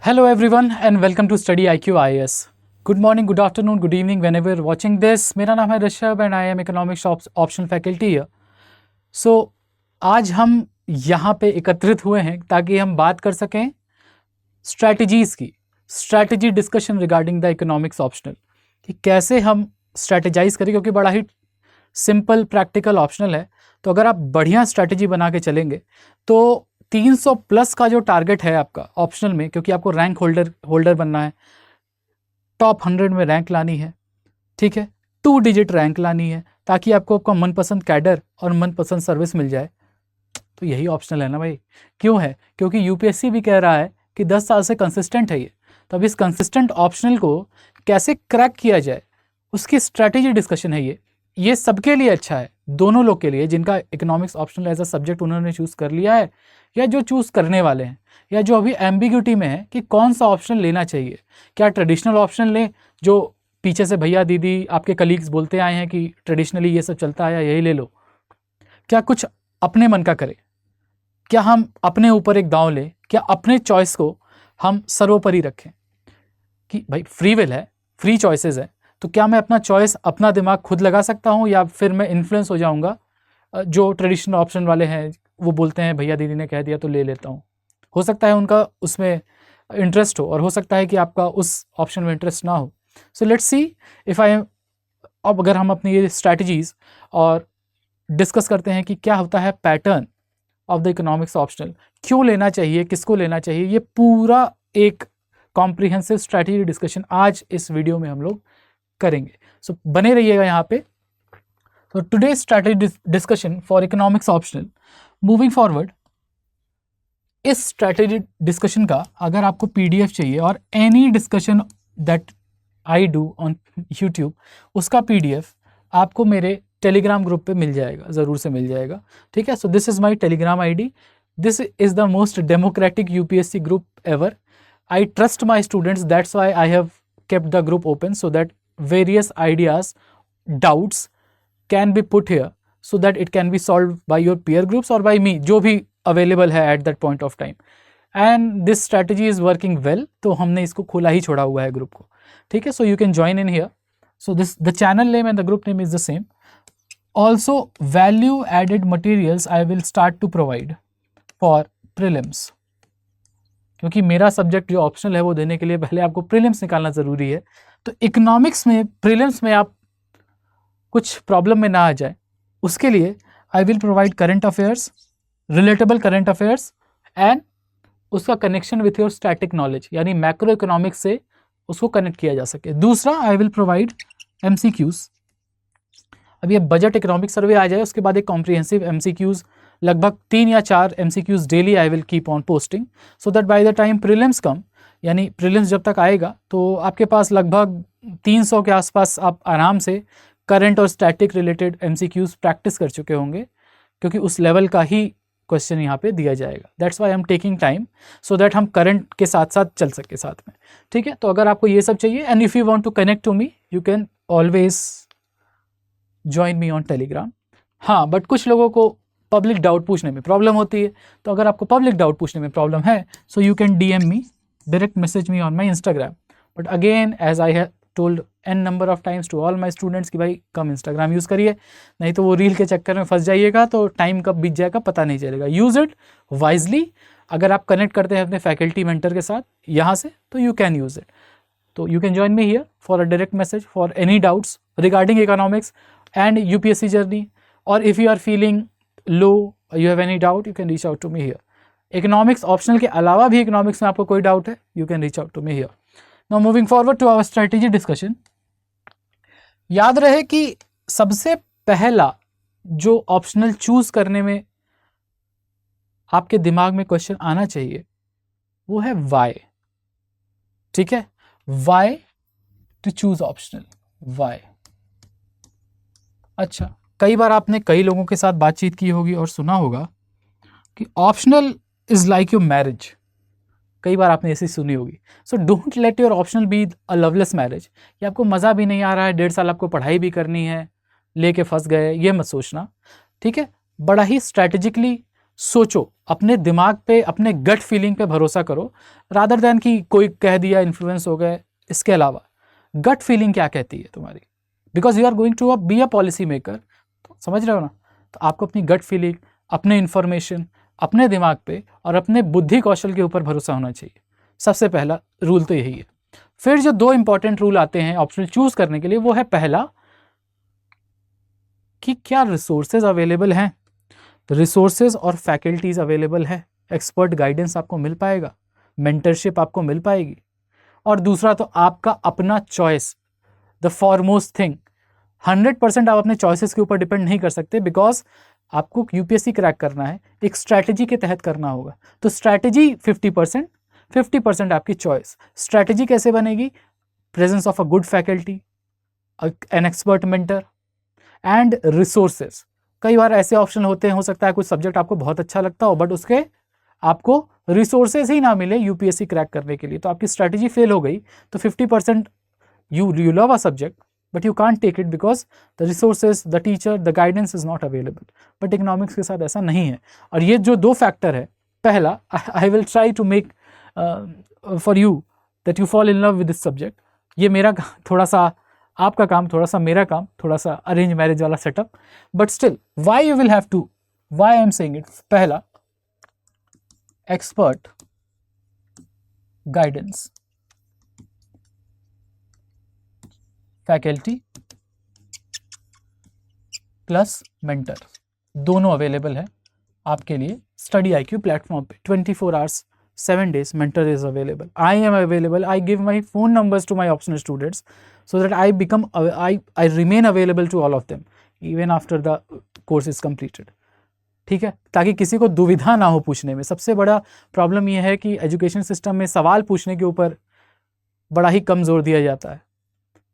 Hello everyone and welcome to Study IQ IAS. Good morning, good afternoon, good evening whenever you're watching this. मेरा नाम है Rishabh and I am economics optional faculty here. So आज हम यहाँ पे एकत्रित हुए हैं ताकि हम बात कर सकें स्ट्रैटेजीज़ की, strategy discussion regarding the economics optional, कि कैसे हम स्ट्रैटेजाइज करें, क्योंकि बड़ा ही सिंपल प्रैक्टिकल ऑप्शनल है। तो अगर आप बढ़िया स्ट्रैटेजी बना के चलेंगे तो 300 प्लस का जो टारगेट है आपका ऑप्शनल में, क्योंकि आपको रैंक होल्डर बनना है, टॉप 100 में रैंक लानी है, ठीक है, 2 डिजिट रैंक लानी है ताकि आपको आपका मनपसंद कैडर और मनपसंद सर्विस मिल जाए। तो यही ऑप्शनल है ना भाई। क्यों है? क्योंकि यूपीएससी भी कह रहा है कि 10 साल से कंसिस्टेंट है ये। तो अब इस कंसिस्टेंट ऑप्शनल को कैसे क्रैक किया जाए उसकी स्ट्रैटेजी डिस्कशन है ये सबके लिए अच्छा है, दोनों लोग के लिए, जिनका economics optional as a subject उन्होंने चूज़ कर लिया है या जो चूज़ करने वाले हैं, या जो अभी एम्बिग्यूटी में है कि कौन सा ऑप्शन लेना चाहिए। क्या ट्रेडिशनल ऑप्शन लें जो पीछे से भैया दीदी आपके कलीग्स बोलते आए हैं कि ट्रेडिशनली ये सब चलता है या यही ले लो, क्या कुछ अपने मन का करें, क्या हम अपने ऊपर एक दांव लें, क्या अपने चॉइस को हम सर्वोपरि रखें कि भाई फ्री विल है, फ्री चॉइसेस है, तो क्या मैं अपना चॉइस, अपना दिमाग खुद लगा सकता हूँ या फिर मैं इन्फ्लुएंस हो जाऊँगा जो ट्रेडिशनल ऑप्शन वाले हैं, वो बोलते हैं भैया दीदी ने कह दिया तो ले लेता हूँ। हो सकता है उनका उसमें इंटरेस्ट हो और हो सकता है कि आपका उस ऑप्शन में इंटरेस्ट ना हो। सो लेट्स सी इफ़ अब अगर हम अपनी ये स्ट्रैटेजीज़ और डिस्कस करते हैं कि क्या होता है pattern of the economics optional, क्यों लेना चाहिए, किसको लेना चाहिए, ये पूरा एक कॉम्प्रिहेंसिव स्ट्रैटेजी डिस्कशन आज इस वीडियो में हम लोग करेंगे। सो बने रहिएगा यहाँ पे। तो today strategy discussion for economics optional. Moving forward, इस स्ट्रैटेजी डिस्कशन का अगर आपको पीडीएफ चाहिए और any discussion that I do on YouTube, उसका पीडीएफ आपको मेरे टेलीग्राम ग्रुप पे मिल जाएगा, ज़रूर से मिल जाएगा, ठीक है। So this is my Telegram ID. This is the most democratic UPSC group ever. I trust my students, that's why I have kept the group open so that various ideas, doubts can be put here so that it can be solved by your peer groups or by me, जो भी available है at that point of time. And this strategy is working well, तो हमने इसको खुला ही छोड़ा हुआ है ग्रुप को, ठीक है। So you can join in here. So the channel name and the group name is the same. Also value added materials I will start to provide for prelims. क्योंकि मेरा सब्जेक्ट जो ऑप्शनल है वो देने के लिए पहले आपको प्रीलिम्स निकालना ज़रूरी है। तो इकोनॉमिक्स में प्रीलिम्स में आप कुछ प्रॉब्लम में ना आ जाए, उसके लिए I will provide current affairs, relatable current affairs and उसका connection with your static knowledge, यानी मैक्रो इकोनॉमिक्स से उसको कनेक्ट किया जा सके। दूसरा, आई विल प्रोवाइड MCQs। अब ये बजट इकोनॉमिक सर्वे आ जाए उसके बाद एक कॉम्प्रिहेंसिव MCQs, लगभग 3 या 4 MCQs daily I will keep on posting so that by the time prelims come, यानी प्रीलिम्स जब तक आएगा तो आपके पास लगभग 300 के आसपास आप आराम से करंट और स्टैटिक रिलेटेड MCQs प्रैक्टिस कर चुके होंगे, क्योंकि उस लेवल का ही क्वेश्चन यहाँ पे दिया जाएगा। That's why I am taking time so that हम करंट के साथ साथ चल सके साथ में, ठीक है। तो अगर आपको ये सब चाहिए and if you want to connect to me you can always join me on Telegram. हाँ, बट कुछ लोगों को पब्लिक डाउट पूछने में प्रॉब्लम होती है, तो अगर आपको पब्लिक डाउट पूछने में प्रॉब्लम है so you can DM me, direct message me on my Instagram. But again as I have told n number of times to all my students कि भाई कम इंस्टाग्राम यूज़ करिए, नहीं तो वो रील के चक्कर में फंस जाइएगा तो टाइम कब बीत जाएगा पता नहीं चलेगा। Use it wisely. अगर आप कनेक्ट करते हैं अपने फैकल्टी मेंटर के साथ यहाँ से तो यू कैन यूज़ इट। तो you can join me here for a direct message for any doubts regarding economics and UPSC journey, or if you are feeling low, you have any doubt, you can reach out to me here. Economics optional के अलावा भी economics में आपको कोई doubt है, you can reach out to me here. Now moving forward to our strategy discussion. याद रहे कि सबसे पहला जो ऑप्शनल चूज करने में आपके दिमाग में क्वेश्चन आना चाहिए वो है वाई, ठीक है। Why to choose optional, why. अच्छा, कई बार आपने कई लोगों के साथ बातचीत की होगी और सुना होगा कि optional is like your marriage. कई बार आपने ऐसी सुनी होगी। So don't let your optional be a loveless marriage. ये आपको मज़ा भी नहीं आ रहा है, 1.5 साल आपको पढ़ाई भी करनी है, लेके फंस गए, ये मत सोचना, ठीक है। बड़ा ही स्ट्रैटेजिकली सोचो, अपने दिमाग पे, अपने गट फीलिंग पे भरोसा करो, रादर देन कि कोई कह दिया, इन्फ्लुएंस हो गए। इसके अलावा गट फीलिंग क्या कहती है तुम्हारी, because you are going to be a policy maker, तो समझ रहे हो ना। तो आपको अपनी गट फीलिंग, अपने इन्फॉर्मेशन, अपने दिमाग पे और अपने बुद्धि कौशल के ऊपर भरोसा होना चाहिए। सबसे पहला रूल तो यही है। फिर जो दो इंपॉर्टेंट रूल आते हैं ऑप्शनल चूज करने के लिए, वो है पहला कि क्या रिसोर्सेज अवेलेबल हैं, रिसोर्सेज और फैकल्टीज अवेलेबल है, एक्सपर्ट गाइडेंस आपको मिल पाएगा, मेंटरशिप आपको मिल पाएगी। और दूसरा तो आपका अपना चॉइस, द फॉरमोस्ट थिंग। 100% आप अपने चॉइसेस के ऊपर डिपेंड नहीं कर सकते, बिकॉज आपको यूपीएससी क्रैक करना है, एक स्ट्रैटेजी के तहत करना होगा। तो स्ट्रैटेजी 50%, 50% आपकी चॉइस। स्ट्रैटेजी कैसे बनेगी? Presence of a good faculty, an expert mentor and resources. कई बार ऐसे ऑप्शन होते हैं, हो सकता है कुछ सब्जेक्ट आपको बहुत अच्छा लगता हो बट उसके आपको रिसोर्सेज ही ना मिले यूपीएससी क्रैक करने के लिए, तो आपकी स्ट्रैटेजी फेल हो गई। तो 50% you love a subject but you can't take it because the resources, the teacher, the guidance is not available. but economics के साथ ऐसा नहीं है। और ये जो दो फैक्टर है, पहला, I will try to make for you that you fall in love with this subject। ये मेरा थोड़ा सा आपका काम, थोड़ा सा मेरा काम, थोड़ा सा अरेंज मैरिज वाला setup, but still why you will have to, why I am saying it. पहला, expert guidance, faculty plus mentor, दोनों अवेलेबल है आपके लिए स्टडी IQ प्लेटफॉर्म पे। 24 hours 7 days mentor is available. I am available. I give my phone numbers to my optional students so that I become I remain available to all of them even after the course is completed. ठीक है, ताकि किसी को दुविधा ना हो पूछने में। सबसे बड़ा प्रॉब्लम यह है कि एजुकेशन सिस्टम में सवाल पूछने के ऊपर बड़ा ही कम जोर दिया जाता है,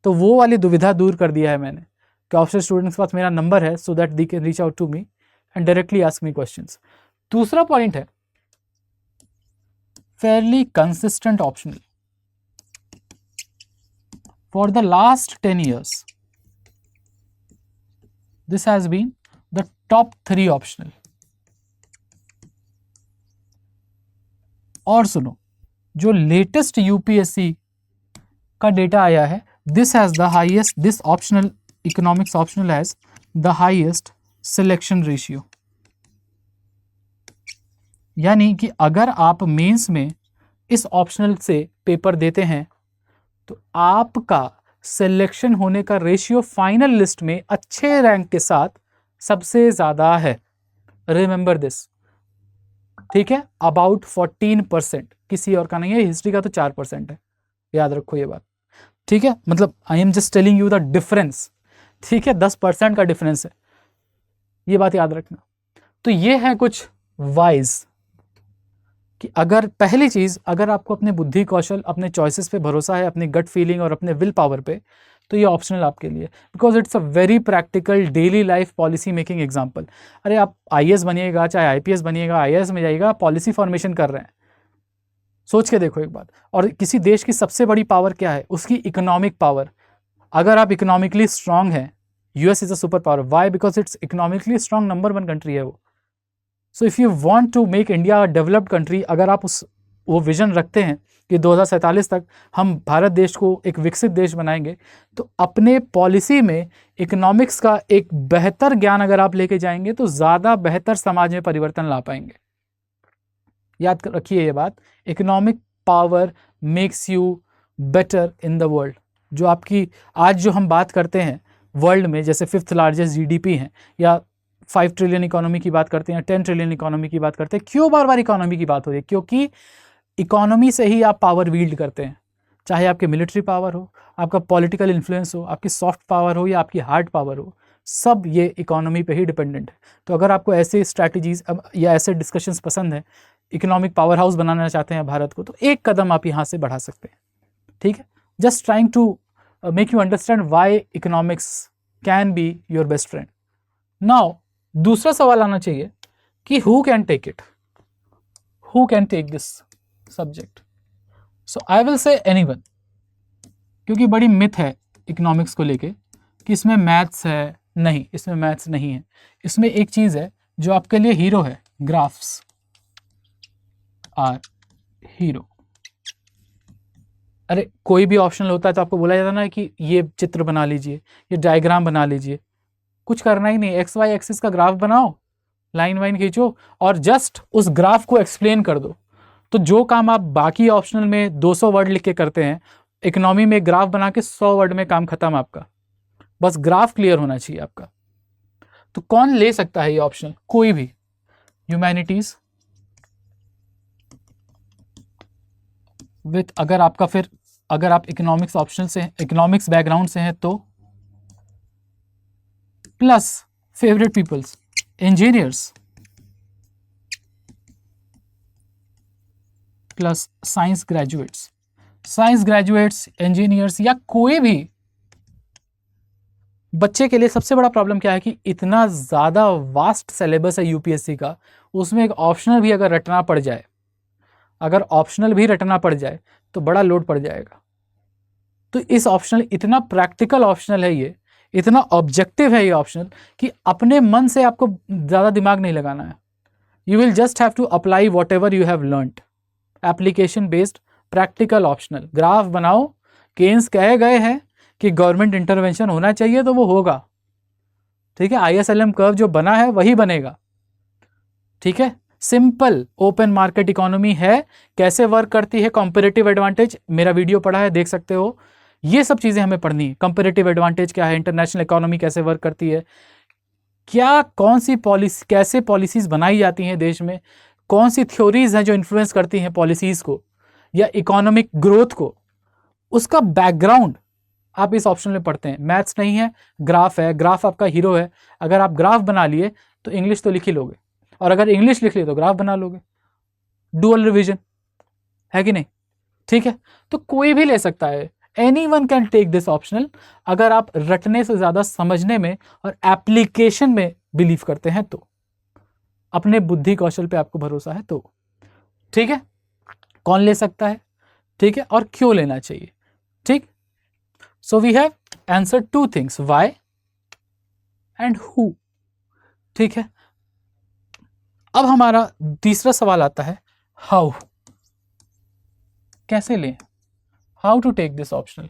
तो वो वाली दुविधा दूर कर दिया है मैंने कि ऑप्शनल स्टूडेंट्स के पास मेरा नंबर है so that they can reach out to me and directly ask me questions. दूसरा पॉइंट है fairly consistent optional. For the last 10 years, this has been the top 3 optional. और सुनो, जो लेटेस्ट यूपीएससी का data आया है, this has the highest, this optional, economics optional has the highest selection ratio. यानी कि अगर आप मेंस में इस ऑप्शनल से पेपर देते हैं तो आपका सिलेक्शन होने का रेशियो फाइनल लिस्ट में अच्छे रैंक के साथ सबसे ज़्यादा है। रिमेंबर दिस, ठीक है, अबाउट 14%, किसी और का नहीं है। हिस्ट्री का तो 4% है, याद रखो ये बात, ठीक है। मतलब I am just telling you the difference, ठीक है, 10% का डिफरेंस है, ये बात याद रखना। तो ये है कुछ वाइज कि अगर पहली चीज़, अगर आपको अपने बुद्धि कौशल, अपने चॉइसेस पे भरोसा है, अपनी गट फीलिंग और अपने विल पावर पे, तो ये ऑप्शनल आपके लिए, because it's a very practical daily life policy making example. अरे आप IAS बनिएगा, चाहे IPS बनिएगा, IAS में जाइएगा, पॉलिसी फॉर्मेशन कर रहे हैं। सोच के देखो एक बात। और किसी देश की सबसे बड़ी पावर क्या है? उसकी इकोनॉमिक पावर। अगर आप इकोनॉमिकली स्ट्रांग हैं, US is a super power. Why? Because it's economically strong, number 1 country है वो। So if you want to make India a developed country, अगर आप वो विजन रखते हैं कि 2047 तक हम भारत देश को एक विकसित देश बनाएंगे, तो अपने पॉलिसी में इकोनॉमिक्स का एक बेहतर ज्ञान अगर आप लेके जाएंगे तो ज़्यादा बेहतर समाज में परिवर्तन ला पाएंगे। याद रखिए ये बात, economic power makes you better in the world. जो आपकी आज जो हम बात करते हैं वर्ल्ड में, जैसे 5th लार्जेस्ट GDP हैं, या 5 ट्रिलियन इकोनॉमी की बात करते हैं, 10 ट्रिलियन इकोनॉमी की बात करते हैं, क्यों बार बार इकोनॉमी की बात हो रही है? क्योंकि इकोनॉमी से ही आप पावर वील्ड करते हैं, चाहे आपके मिलिट्री पावर हो, आपका पॉलिटिकल इन्फ्लुएंस हो, आपकी सॉफ्ट पावर हो या आपकी हार्ड पावर हो, सब ये इकोनॉमी पे ही डिपेंडेंट है। तो अगर आपको ऐसे स्ट्रैटेजीज या ऐसे डिस्कशंस पसंद है, इकोनॉमिक पावर हाउस बनाना चाहते हैं भारत को, तो एक कदम आप यहाँ से बढ़ा सकते हैं, ठीक है। Just trying to make you understand why economics can be your best friend. Now दूसरा सवाल आना चाहिए कि who can take it, who can take this subject. So I will say anyone, क्योंकि बड़ी मिथ है इकोनॉमिक्स को लेके कि इसमें मैथ्स है। नहीं, इसमें मैथ्स नहीं है। इसमें एक चीज़ है जो आपके लिए हीरो है, ग्राफ्स आर हीरो। अरे कोई भी ऑप्शनल होता है तो आपको बोला जाता ना कि ये चित्र बना लीजिए, ये डायग्राम बना लीजिए, कुछ करना ही नहीं, एक्स वाई एक्सिस का ग्राफ बनाओ, लाइन वाइन खींचो और जस्ट उस ग्राफ को एक्सप्लेन कर दो। तो जो काम आप बाकी ऑप्शनल में 200 वर्ड लिख के करते हैं, इकोनॉमी में ग्राफ बना के 100 वर्ड में काम खत्म आपका। बस ग्राफ क्लियर होना चाहिए आपका। तो कौन ले सकता है ये ऑप्शनल? कोई भी। ह्यूमैनिटीज विथ, अगर आप इकोनॉमिक्स ऑप्शनल से, इकोनॉमिक्स बैकग्राउंड से हैं तो, plus favourite peoples engineers plus science graduates engineers, या कोई भी बच्चे के लिए सबसे बड़ा प्रॉब्लम क्या है कि इतना ज़्यादा वास्ट सिलेबस है यूपीएससी का, उसमें एक ऑप्शनल भी अगर रटना पड़ जाए, तो बड़ा लोड पड़ जाएगा। तो इस ऑप्शनल, इतना प्रैक्टिकल ऑप्शनल है ये, इतना ऑब्जेक्टिव है ये ऑप्शनल कि अपने मन से आपको ज़्यादा दिमाग नहीं लगाना है। You will just have to apply whatever you have learned. Application based practical optional. Graph बनाओ, केन्स कहे गए हैं कि गवर्नमेंट इंटरवेंशन होना चाहिए तो वो होगा, ठीक है। ISLM कर्व जो बना है वही बनेगा, ठीक है। सिंपल ओपन मार्केट इकोनॉमी है, कैसे वर्क करती है, कंपैरेटिव एडवांटेज, मेरा वीडियो पढ़ा है, देख सकते हो। ये सब चीजें हमें पढ़नी है। कंपैरेटिव एडवांटेज क्या है, इंटरनेशनल इकोनॉमी कैसे वर्क करती है, क्या कौन सी पॉलिसी, कैसे पॉलिसीज बनाई जाती हैं देश में, कौन सी थ्योरीज हैं जो इन्फ्लुएंस करती हैं पॉलिसीज को या इकोनॉमिक ग्रोथ को, उसका बैकग्राउंड आप इस ऑप्शन में पढ़ते हैं। मैथ्स नहीं है, ग्राफ है, ग्राफ आपका हीरो है। अगर आप ग्राफ बना लिए तो इंग्लिश तो लिख ही लोगे, और अगर इंग्लिश लिख लिए तो ग्राफ बना लोगे। डुअल रिवीजन है कि नहीं, ठीक है। तो कोई भी ले सकता है, anyone can take this optional, अगर आप रटने से ज़्यादा समझने में और एप्लीकेशन में बिलीव करते हैं तो, अपने बुद्धि कौशल पे आपको भरोसा है तो, ठीक है। कौन ले सकता है, ठीक है, और क्यों लेना चाहिए, ठीक। So we have answered 2 things, why and who, ठीक है। अब हमारा तीसरा सवाल आता है, हाउ, कैसे लें, how to take this optional,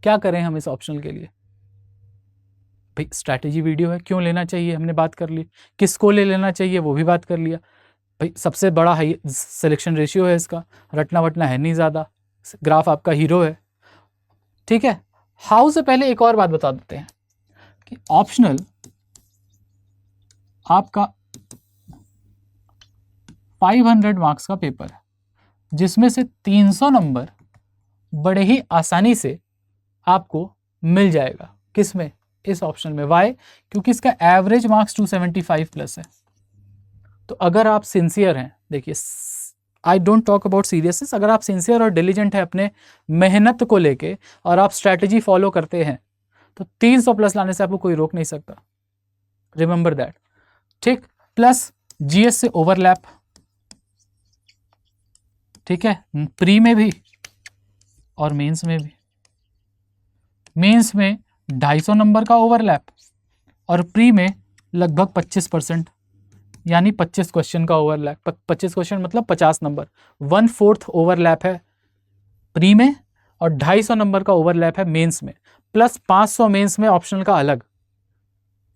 क्या करें हम इस ऑप्शनल के लिए। भाई स्ट्रैटेजी वीडियो है, क्यों लेना चाहिए हमने बात कर ली, किसको ले लेना चाहिए वो भी बात कर लिया। भाई सबसे बड़ा हाई सिलेक्शन रेशियो है इसका, रटना वटना है नहीं ज़्यादा, ग्राफ आपका हीरो है, ठीक है। हाउ से पहले एक और बात बता देते हैं कि ऑप्शनल आपका 500 मार्क्स का पेपर है, जिसमें से 300 नंबर बड़े ही आसानी से आपको मिल जाएगा। किसमें, इस ऑप्शन में। वाई, क्योंकि इसका एवरेज मार्क्स 275 प्लस है। तो अगर आप सिंसियर हैं, देखिए I don't talk about seriousness, अगर आप सिंसियर और डिलीजेंट हैं अपने मेहनत को लेके और आप स्ट्रैटेजी फॉलो करते हैं तो 300 प्लस लाने से आपको कोई रोक नहीं सकता, रिमेंबर दैट, ठीक। प्लस जीएस से ओवरलैप, ठीक है, प्री में भी और मेंस में भी। मेंस में 250 नंबर का ओवरलैप और प्री में लगभग 25%, यानी 25 क्वेश्चन का ओवरलैप। 25 क्वेश्चन मतलब 50 नंबर, 1/4 ओवरलैप है प्री में और 250 नंबर का ओवरलैप है मेंस में, प्लस 500 मेंस में ऑप्शनल का अलग,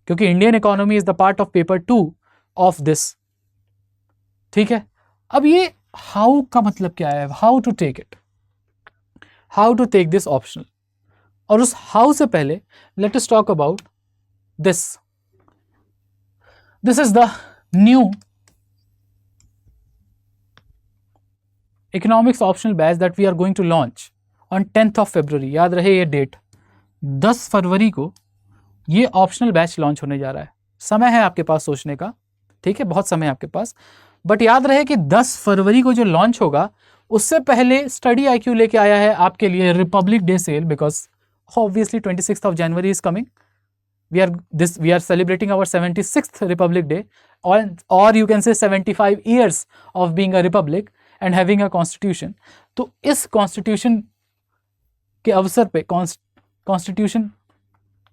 क्योंकि Indian economy is the part of paper 2 of this, ठीक है। अब ये हाउ का मतलब क्या है, how to take it, how to take this optional. और उस हाउ से पहले let us talk about this. This is the new economics optional batch that we are going to launch on 10th of February। याद रहे ये date, 10 फरवरी को ये optional batch launch होने जा रहा है। समय है आपके पास सोचने का, ठीक है, बहुत समय है आपके पास। बट याद रहे कि 10 फरवरी को जो लॉन्च होगा उससे पहले स्टडी IQ लेके आया है आपके लिए republic day sale, because obviously 26th of January is coming. We are celebrating our 76th Republic Day, or you can say 75 years of being a republic and having a constitution. तो इस constitution के अवसर पे, constitution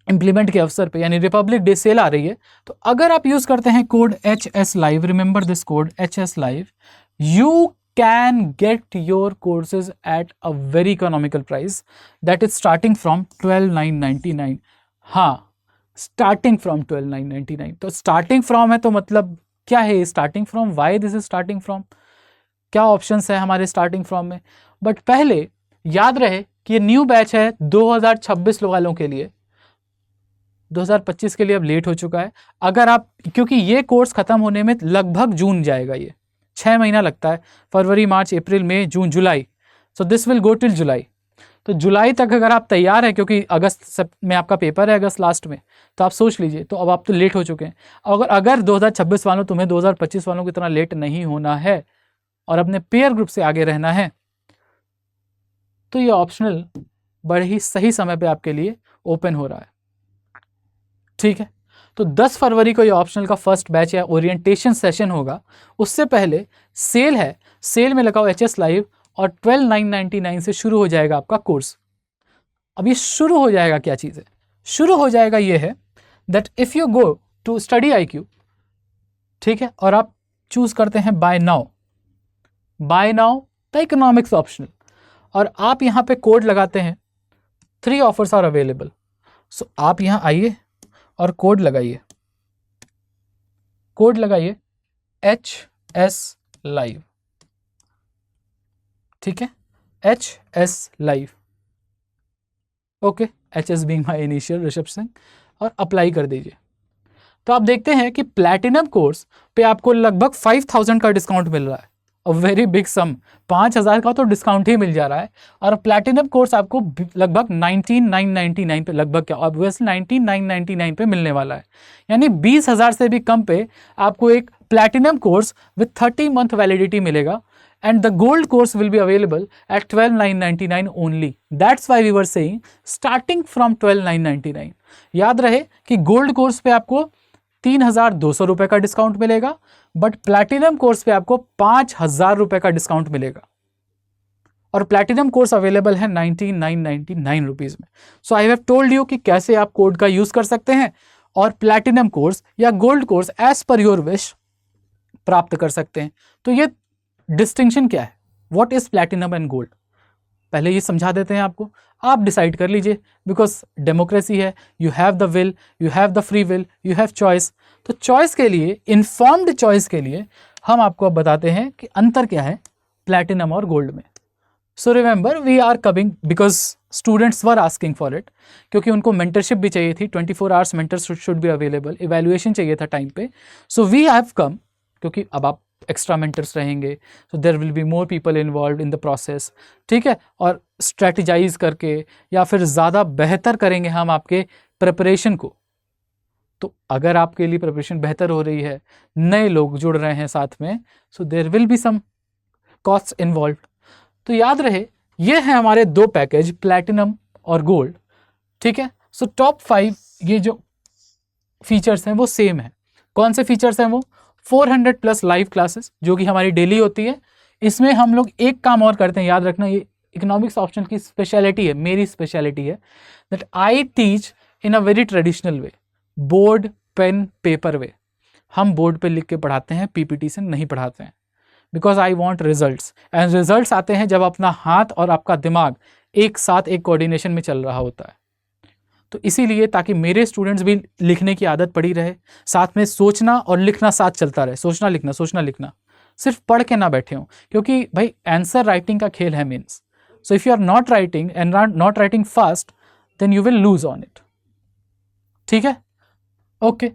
implement के अवसर पे, यानी Republic day cell आ रही है, तो अगर आप यूज़ करते हैं code HS Live, remember this code HS Live, you can get your courses at a very economical price that is starting from 12,999. हाँ, starting from 12,999. तो starting from है तो मतलब क्या है starting from? Why this is starting from? क्या options है हमारे स्टार्टिंग फ्रॉम में? बट पहले याद रहे कि ये न्यू बैच है 2026 वालों के लिए, 2025 के लिए अब लेट हो चुका है। अगर आप, क्योंकि ये कोर्स खत्म होने में लगभग जून जाएगा, ये 6 महीना लगता है, फरवरी, मार्च, अप्रैल, मई, जून, जुलाई, so this will go till July. तो जुलाई तक अगर आप तैयार हैं, क्योंकि अगस्त में आपका पेपर है, अगस्त लास्ट में, तो आप सोच लीजिए, तो अब आप तो लेट हो चुके हैं। अगर 2026 वालों, तुम्हें 2025 वालों की तरह लेट नहीं होना है और अपने पेयर ग्रुप से आगे रहना है, तो ये ऑप्शनल बड़े ही सही समय पे आपके लिए ओपन हो रहा है। ठीक है, तो 10 फरवरी को ये ऑप्शनल का फर्स्ट बैच या ओरिएंटेशन सेशन होगा। उससे पहले सेल है, सेल में लगाओ HS Live और 12,999 से शुरू हो जाएगा आपका कोर्स। अब ये शुरू हो जाएगा, क्या चीज़ है शुरू हो जाएगा? ये है that if you go to study IQ, ठीक है, और आप चूज करते हैं by now the economics optional, और आप यहाँ पे कोड लगाते हैं 3 ऑफर्स आर अवेलेबल। सो आप यहाँ आइए और कोड लगाइए HS Live, ठीक है, HS Live, okay, HS being my initial, Rishabh Singh, और अप्लाई कर दीजिए। तो आप देखते हैं कि प्लैटिनम कोर्स पे आपको लगभग 5,000 का डिस्काउंट मिल रहा है, अ वेरी बिग सम, 5,000 का तो डिस्काउंट ही मिल जा रहा है। और प्लैटिनम कोर्स आपको लगभग 19,999 पे, लगभग क्या, ऑब्वियसली 19,999 पे मिलने वाला है, यानी 20,000 से भी कम पे आपको एक platinum course with 30 month validity मिलेगा। And the gold course will be available at 12,999 only. That's why we were saying starting from 12,999. याद रहे कि गोल्ड कोर्स पे आपको 3,200 रुपए का डिस्काउंट मिलेगा, बट प्लैटिनम कोर्स पे आपको 5,000 रुपए का डिस्काउंट मिलेगा, और प्लैटिनम कोर्स अवेलेबल है 19,999 रुपीज में। सो आई हैव टोल्ड यू कि कैसे आप कोड का यूज कर सकते हैं और प्लैटिनम कोर्स या gold course as per your wish प्राप्त कर सकते हैं। तो ये डिस्टिंक्शन क्या है, what is platinum and gold, पहले ये समझा देते हैं आपको, आप डिसाइड कर लीजिए, बिकॉज डेमोक्रेसी है, you have the will, you have the free will, you have choice. तो चॉइस के लिए, इन्फॉर्म्ड चॉइस के लिए हम आपको अब बताते हैं कि अंतर क्या है प्लैटिनम और गोल्ड में। So remember we are coming because students were asking for it, क्योंकि उनको मेंटरशिप भी चाहिए थी, 24 hours mentors should be available, evaluation चाहिए था टाइम पे। सो वी हैव कम, क्योंकि अब आप एक्स्ट्रा मेंटर्स रहेंगे, so there will be more people involve in the process, ठीक है, और स्ट्रेटजाइज करके या फिर ज़्यादा बेहतर करेंगे हम आपके प्रिपरेशन को। तो अगर आपके लिए प्रिपरेशन बेहतर हो रही है, नए लोग जुड़ रहे हैं साथ में, so there will be some cost involve. तो याद रहे ये है हमारे 2 पैकेज, प्लैटिनम और गोल्ड, ठीक है। सो टॉप 5 ये जो फीचर्स हैं वो सेम है। कौन से फीचर्स हैं वो? 400 प्लस लाइव क्लासेस जो कि हमारी डेली होती है। इसमें हम लोग एक काम और करते हैं, याद रखना, ये इकोनॉमिक्स ऑप्शन की स्पेशलिटी है, मेरी स्पेशलिटी है, that I teach in a very traditional way, board pen paper way. हम बोर्ड पे लिख के पढ़ाते हैं, PPT से नहीं पढ़ाते हैं, because I want results, and results आते हैं जब अपना हाथ और आपका दिमाग एक साथ एक कोऑर्डिनेशन में चल रहा होता है। तो इसीलिए ताकि मेरे स्टूडेंट्स भी लिखने की आदत पड़ी रहे, साथ में सोचना और लिखना साथ चलता रहे, सोचना लिखना, सिर्फ पढ़ के ना बैठे हों, क्योंकि भाई आंसर राइटिंग का खेल है means. So if you are not writing and not writing fast, then you will lose on it, ठीक है, okay.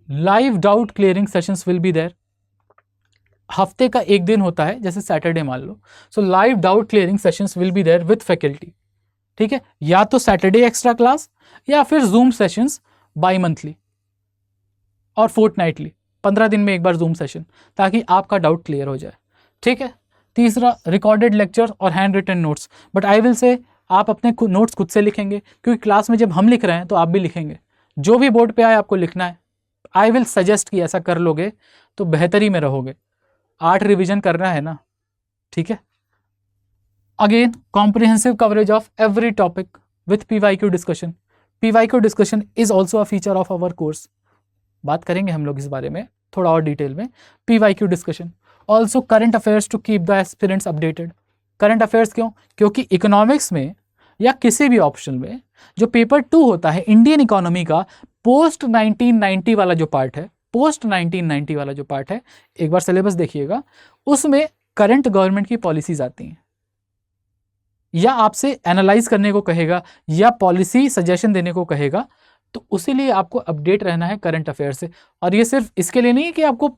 Live doubt clearing sessions will be there, हफ्ते का एक दिन होता है, जैसे सैटरडे मान लो। So live doubt clearing sessions will be there with faculty, ठीक है, या तो सैटरडे एक्स्ट्रा क्लास या फिर जूम सेशंस बाई मंथली और फोर्टनाइटली, 15 दिन में एक बार जूम सेशन, ताकि आपका डाउट क्लियर हो जाए, ठीक है। तीसरा, रिकॉर्डेड लेक्चर और handwritten notes, but I will say आप अपने नोट्स खुद से लिखेंगे, क्योंकि क्लास में जब हम लिख रहे हैं तो आप भी लिखेंगे, जो भी बोर्ड पे आए आपको लिखना है। आई विल सजेस्ट कि ऐसा कर लोगे तो बेहतरी में रहोगे, 8 रिविजन करना है ना, ठीक है। Again comprehensive coverage of every topic with PYQ discussion, PYQ discussion is also a feature of our course. बात करेंगे हम लोग इस बारे में थोड़ा और डिटेल में। PYQ discussion, also current affairs to keep the aspirants updated. Current affairs क्यों? क्योंकि इकोनॉमिक्स में या किसी भी ऑप्शन में जो पेपर 2 होता है इंडियन इकोनॉमी का, पोस्ट 1990 वाला जो पार्ट है, पोस्ट 1990 वाला जो पार्ट है, एक बार सिलेबस देखिएगा, उसमें करंट गवर्नमेंट की पॉलिसीज आती हैं, या आपसे एनालाइज करने को कहेगा या पॉलिसी सजेशन देने को कहेगा, तो उसी लिए आपको अपडेट रहना है करंट अफेयर से। और ये सिर्फ इसके लिए नहीं है कि आपको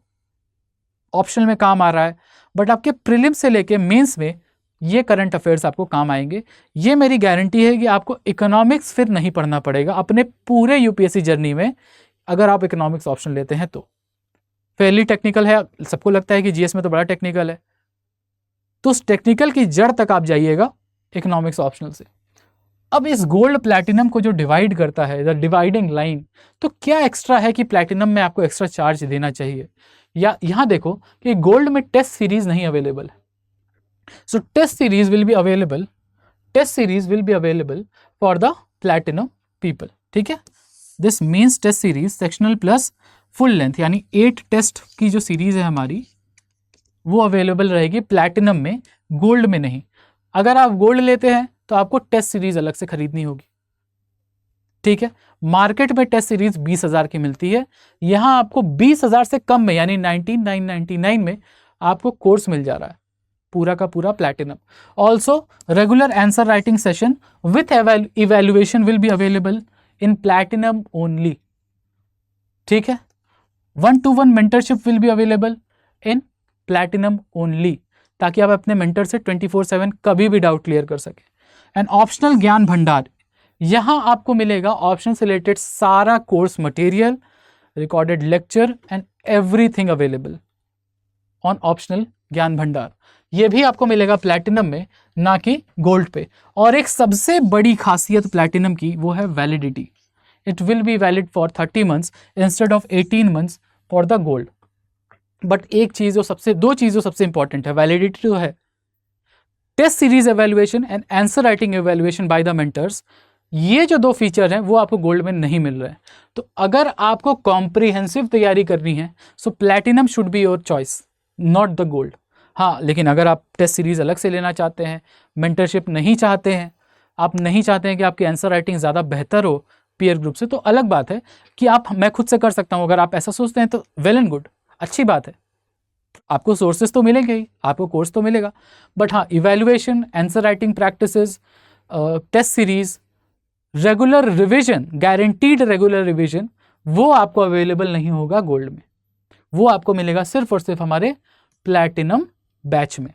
ऑप्शनल में काम आ रहा है, बट आपके प्रीलिम्स से लेके मेंस में ये करंट अफेयर्स आपको काम आएंगे। ये मेरी गारंटी है कि आपको इकोनॉमिक्स फिर नहीं पढ़ना पड़ेगा अपने पूरे यूपीएससी जर्नी में, अगर आप इकोनॉमिक्स ऑप्शन लेते हैं तो। फेयरली टेक्निकल है, सबको लगता है कि जीएस में तो बड़ा टेक्निकल है, तो उस टेक्निकल की जड़ तक आप जाइएगा इकोनॉमिक्स ऑप्शनल से। अब इस गोल्ड प्लैटिनम को जो डिवाइड करता है, द डिवाइडिंग लाइन, तो क्या एक्स्ट्रा है कि प्लैटिनम में आपको एक्स्ट्रा चार्ज देना चाहिए? या यहाँ देखो कि गोल्ड में टेस्ट सीरीज नहीं अवेलेबल है, so test series will be available, test series will be available for the platinum people, ठीक है। This means test series sectional plus full length, यानी 8 टेस्ट की जो सीरीज है हमारी, वो अवेलेबल रहेगी प्लैटिनम में, गोल्ड में नहीं। अगर आप गोल्ड लेते हैं तो आपको टेस्ट सीरीज अलग से खरीदनी होगी, ठीक है। मार्केट में टेस्ट सीरीज 20,000 की मिलती है, यहां आपको 20,000 से कम में, यानी 19,999 में आपको कोर्स मिल जा रहा है, पूरा का पूरा platinum. Also regular answer writing session with evaluation will be available in platinum only, ठीक है। 1-to-1 mentorship will be available in platinum only, ताकि आप अपने मेंटर से 24/7 कभी भी डाउट क्लियर कर सके। एंड ऑप्शनल ज्ञान भंडार, यहां आपको मिलेगा ऑप्शन से रिलेटेड सारा course material, recorded lecture and everything available on optional ज्ञान भंडार। ये भी आपको मिलेगा प्लैटिनम में, ना कि गोल्ड पे। और एक सबसे बड़ी खासियत प्लैटिनम की, वो है validity. It will be valid for 30 months instead of 18 months for the gold. But एक चीज दो चीज जो सबसे इंपॉर्टेंट है, वैलिडिटी तो है, test series evaluation and answer writing evaluation by the mentors, ये जो 2 फीचर हैं वो आपको गोल्ड में नहीं मिल रहे हैं। तो अगर आपको कॉम्प्रिहेंसिव तैयारी करनी है, so platinum should be your choice, not the gold. हाँ, लेकिन अगर आप टेस्ट सीरीज अलग से लेना चाहते हैं, मेंटरशिप नहीं चाहते हैं, आप नहीं चाहते हैं कि आपकी आंसर राइटिंग ज़्यादा बेहतर हो पीयर ग्रुप से, तो अलग बात है कि मैं खुद से कर सकता हूँ। अगर आप ऐसा सोचते हैं तो वेल एंड गुड, अच्छी बात है, आपको सोर्सेज तो मिलेंगे ही, आपको कोर्स तो मिलेगा। बट हाँ, evaluation, answer writing practices, test series, regular revision, guaranteed regular revision, वो आपको अवेलेबल नहीं होगा गोल्ड में, वो आपको मिलेगा सिर्फ और सिर्फ हमारे प्लैटिनम बैच में।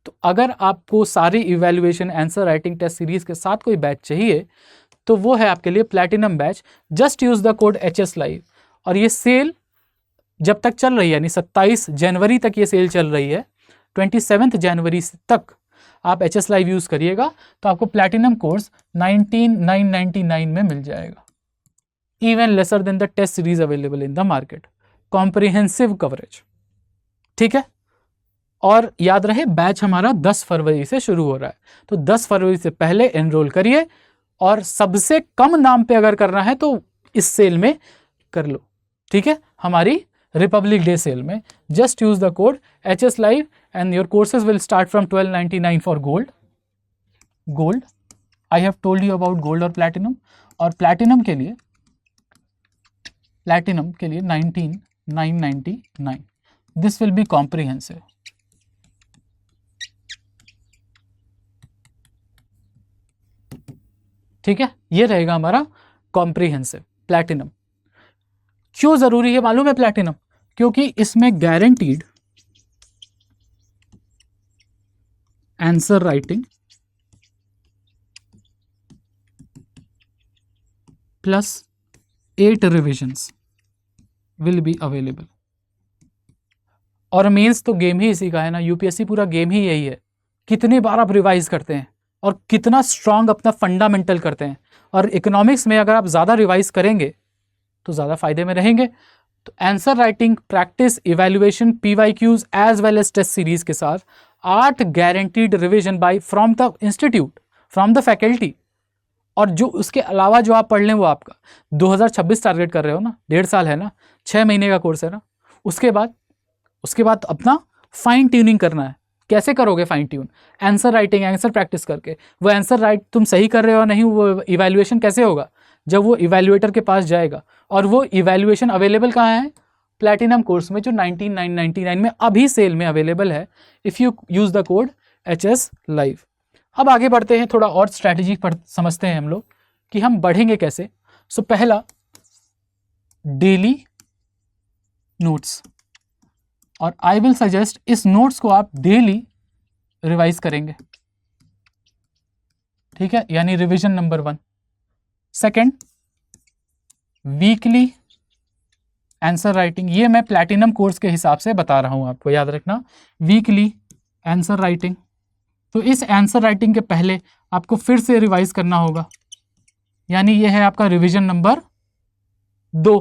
तो अगर आपको सारी evaluation, answer writing, test series के साथ कोई बैच चाहिए, तो वो है आपके लिए platinum batch. Just use the code HS live, और ये सेल जब तक चल रही है, यानी 27 जनवरी तक ये सेल चल रही है, 27 जनवरी तक आप HS लाइव यूज करिएगा, तो आपको प्लैटिनम कोर्स 19,999 में मिल जाएगा, even lesser than the test series available in the market, comprehensive coverage, ठीक है। और याद रहे, बैच हमारा 10 फरवरी से शुरू हो रहा है, तो 10 फरवरी से पहले एनरोल करिए, और सबसे कम नाम पे अगर करना है तो इस सेल में कर लो, ठीक है, हमारी रिपब्लिक डे सेल में। Just use the code HS live and your courses will start from 1299 for gold. I have told you about gold और प्लैटिनम, और प्लैटिनम के लिए 19,999, दिस विल बी कॉम्प्रिहेंसिव, ठीक है। ये रहेगा हमारा कॉम्प्रिहेंसिव प्लैटिनम। क्यों जरूरी है मालूम है प्लैटिनम? क्योंकि इसमें guaranteed answer writing plus 8 revisions will be available. और मेंस तो गेम ही इसी का है ना, यूपीएससी पूरा गेम ही यही है, कितनी बार आप रिवाइज करते हैं और कितना स्ट्रांग अपना फंडामेंटल करते हैं। और इकोनॉमिक्स में अगर आप ज़्यादा रिवाइज करेंगे तो ज़्यादा फायदे में रहेंगे। तो answer writing, practice, evaluation, PYQs as well as test series के साथ 8 guaranteed revision by from the institute, from the faculty, और जो उसके अलावा जो आप पढ़ लें वो आपका 2026 टारगेट कर रहे हो ना, 1.5 साल है ना, 6 महीने का कोर्स है ना। उसके बाद अपना फाइन ट्यूनिंग करना है। कैसे करोगे fine tune? Answer writing, answer practice करके। वो आंसर राइट तुम सही कर रहे हो नहीं, वो इवैल्यूएशन कैसे होगा? जब वो इवैल्यूएटर के पास जाएगा, और वो इवैल्यूएशन अवेलेबल कहाँ है? प्लैटिनम कोर्स में, जो 19,999 में अभी सेल में अवेलेबल है, if you use the code HS Live। अब आगे बढ़ते हैं, थोड़ा और स्ट्रैटेजी समझते हैं हम लोग कि हम बढ़ेंगे कैसे। सो पहला, डेली नोट्स, और आई विल सजेस्ट इस नोट्स को आप डेली रिवाइज करेंगे, ठीक है, यानी revision number 1। Second, weekly answer writing. ये मैं प्लैटिनम कोर्स के हिसाब से बता रहा हूं आपको, याद रखना, वीकली आंसर राइटिंग। तो इस आंसर राइटिंग के पहले आपको फिर से रिवाइज करना होगा, यानी ये है आपका रिवीजन नंबर 2।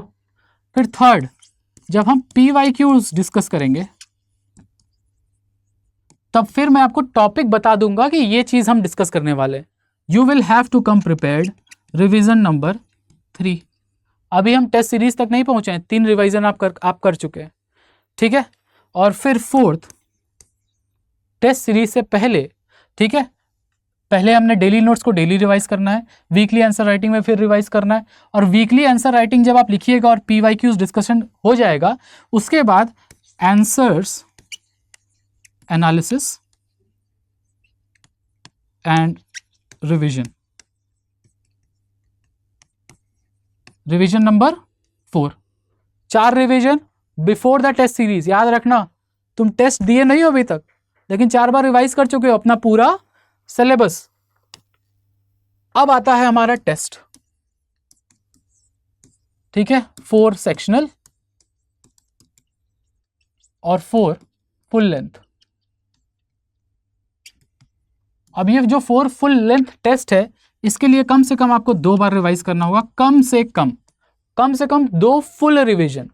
फिर थर्ड, जब हम PYQs डिस्कस करेंगे तब फिर मैं आपको टॉपिक बता दूंगा कि ये चीज हम डिस्कस करने वाले। You will have to come prepared, revision number 3। अभी हम टेस्ट सीरीज तक नहीं पहुंचे हैं, 3 रिवीजन आप कर चुके हैं, ठीक है। और फिर फोर्थ, टेस्ट सीरीज से पहले, ठीक है, पहले हमने डेली नोट्स को डेली रिवाइज करना है, वीकली आंसर राइटिंग में फिर रिवाइज करना है, और वीकली आंसर राइटिंग जब आप लिखिएगा और PYQs डिस्कशन हो जाएगा, उसके बाद answers analysis and revision, revision number 4। 4 revision before the test series. याद रखना, तुम टेस्ट दिए नहीं हो अभी तक, लेकिन 4 बार रिवाइज कर चुके हो अपना पूरा सिलेबस। अब आता है हमारा टेस्ट, ठीक है, 4 सेक्शनल और 4 फुल लेंथ। अब ये जो 4 फुल लेंथ टेस्ट है, इसके लिए कम से कम आपको 2 बार रिवाइज करना होगा, कम से कम 2 फुल रिवीजन।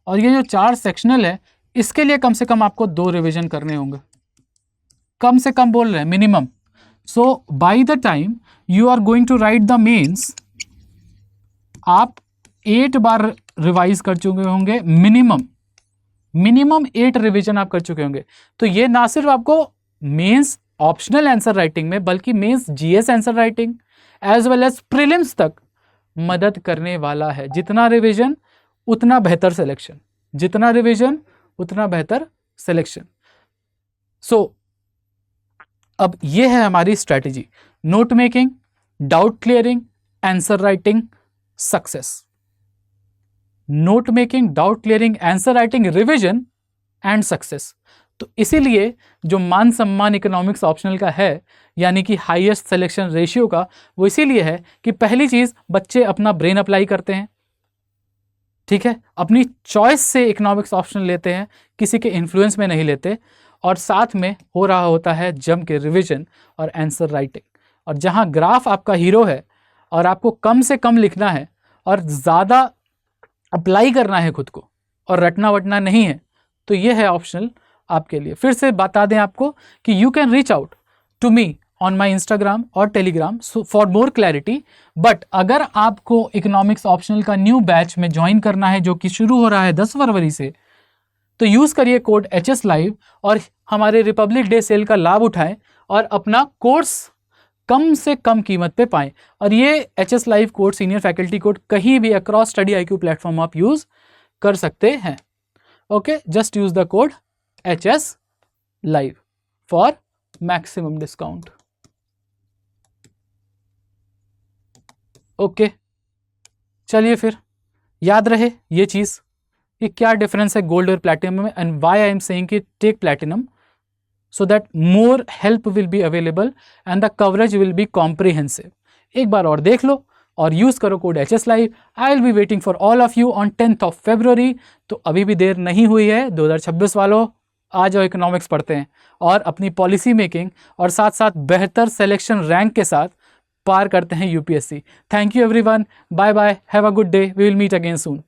और ये जो 4 सेक्शनल है, इसके लिए कम से कम आपको 2 रिवीजन करने होंगे, कम से कम बोल रहे हैं, minimum. So by the time you are going to write the mains, आप 8 बार रिवाइज कर चुके होंगे, मिनिमम 8 रिवीजन आप कर चुके होंगे। तो ये ना सिर्फ आपको मेंस ऑप्शनल आंसर राइटिंग में, बल्कि mains GS answer writing as well as prelims तक मदद करने वाला है। जितना रिवीजन उतना बेहतर सिलेक्शन, जितना रिवीजन उतना बेहतर सिलेक्शन। सो अब ये है हमारी strategy, note making, doubt clearing, answer writing, success. Note making, doubt clearing, answer writing, revision and success. तो इसीलिए जो मान सम्मान इकोनॉमिक्स ऑप्शनल का है, यानी कि हाईएस्ट सिलेक्शन रेशियो का, वो इसीलिए है कि पहली चीज बच्चे अपना ब्रेन अप्लाई करते हैं, ठीक है, अपनी चॉइस से इकोनॉमिक्स ऑप्शनल लेते हैं, किसी के इन्फ्लुएंस में नहीं लेते, और साथ में हो रहा होता है जम के रिवीजन और आंसर राइटिंग। और जहां ग्राफ आपका हीरो है और आपको कम से कम लिखना है और ज़्यादा अप्लाई करना है खुद को और रटना वटना नहीं है, तो ये है ऑप्शनल आपके लिए। फिर से बता दें आपको कि you can reach out to me on my Instagram और Telegram for more clarity. But अगर आपको इकोनॉमिक्स ऑप्शनल का न्यू बैच में ज्वाइन करना है, जो कि शुरू हो रहा है 10 फरवरी से, तो यूज़ करिए कोड HS Live और हमारे रिपब्लिक डे सेल का लाभ उठाएं और अपना कोर्स कम से कम कीमत पे पाएं। और ये HS Live code, senior faculty code, कहीं भी अक्रॉस स्टडी IQ प्लेटफॉर्म आप यूज़ कर सकते हैं। Okay, just use the code HS Live for maximum discount. Okay, चलिए फिर याद रहे ये चीज़ कि क्या डिफरेंस है गोल्ड और प्लैटिनम में, and why I am saying कि take platinum so that more help will be available and the coverage will be comprehensive। एक बार और देख लो और यूज़ करो code HS Live। I will be waiting for all of you on 10th of February। तो अभी भी देर नहीं हुई है, 2026 वालों आ जाओ, इकोनॉमिक्स पढ़ते हैं और अपनी पॉलिसी मेकिंग और साथ साथ बेहतर सिलेक्शन रैंक के साथ पार करते हैं UPSC। Thank you everyone, bye bye, have a good day, we will meet again soon.